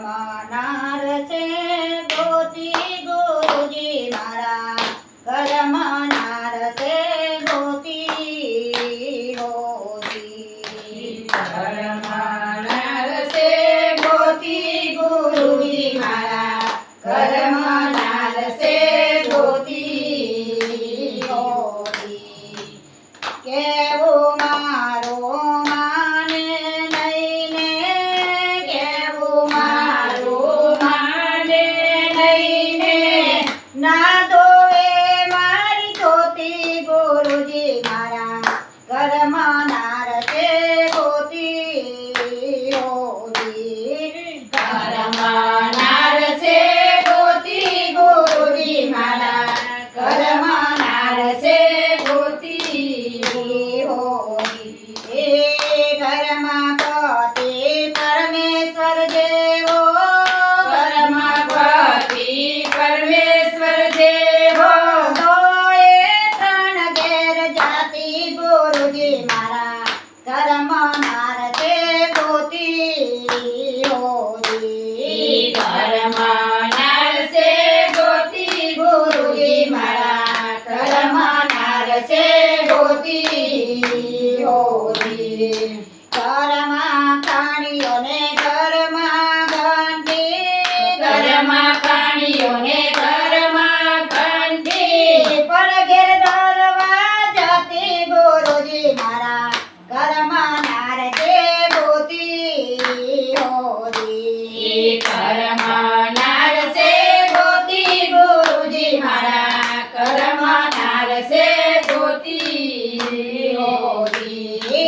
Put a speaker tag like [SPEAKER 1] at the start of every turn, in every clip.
[SPEAKER 1] કરમનાર છે ગોતી ગુરુજી મારા કરમનાર છે ગોતી હોજી
[SPEAKER 2] કરમનાર છે ગોતી ગુરુજી મારા કરમનાર છે ગોતી
[SPEAKER 1] હોજી કેવું મારું માને નહીં ને કેવું મારું
[SPEAKER 2] માને નહીં ને
[SPEAKER 1] ના ધોવે મારી ધોતી ગુરુજી મારા કરમનાર છે ગોતી હોજી
[SPEAKER 2] કરમનાર છે ગોતી ગુરુજી મારા કરમનાર છે ગોતી
[SPEAKER 1] હોજી એ ઘરમાં પતિ પરમેશ્વર જેવો
[SPEAKER 2] પરમાપતિ પરમેશ્વર દેવો
[SPEAKER 1] તો એ ત્રણ ઘેર જાતિ ગુરુજી મારા કરમનાર છે ગોતી હોજી
[SPEAKER 2] કરમનાર છે ગોતી ગુરુજી મારા કરમનાર છે ગોતી હોજી
[SPEAKER 1] ઘરમાં કાણીઓને ઘરમાં ઘંટી
[SPEAKER 2] ઘરમાં કાણીઓને ઘરમાં ઘંટી
[SPEAKER 1] પણ ઘેર દરવા જાતી ગુરુજી મારા કરમનાર છે ગોતી હોજી
[SPEAKER 2] કરમનાર છે ગોતી ગુરુજી મારા કરમનાર છે ગોતી હોજી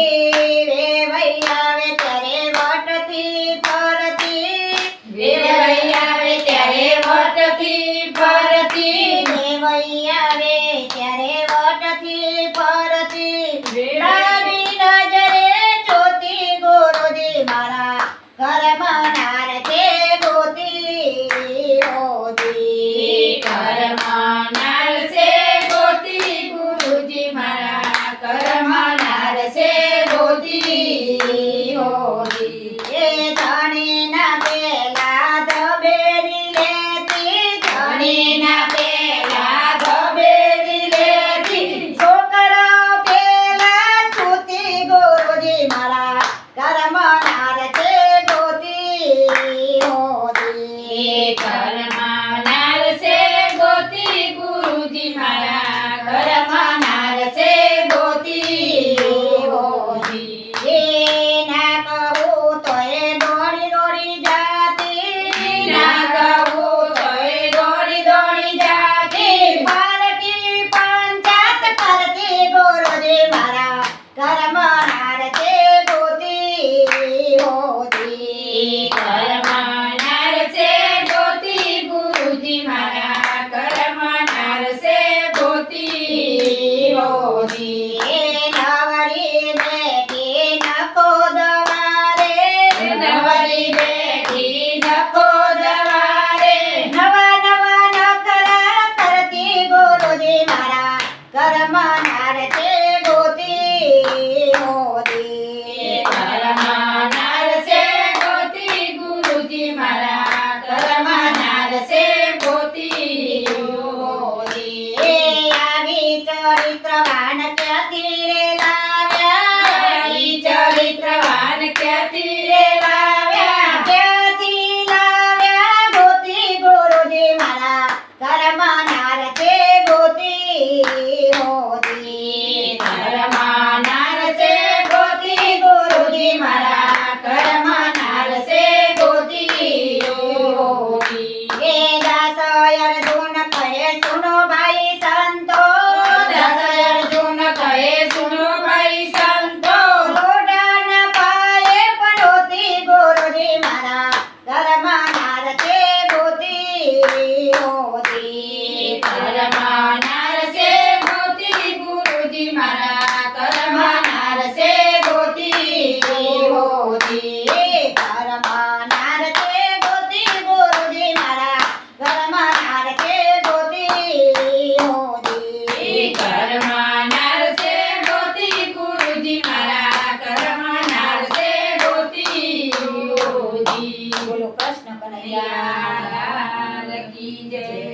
[SPEAKER 1] કૃષ્ણ કનૈયા
[SPEAKER 2] લાલ કી જય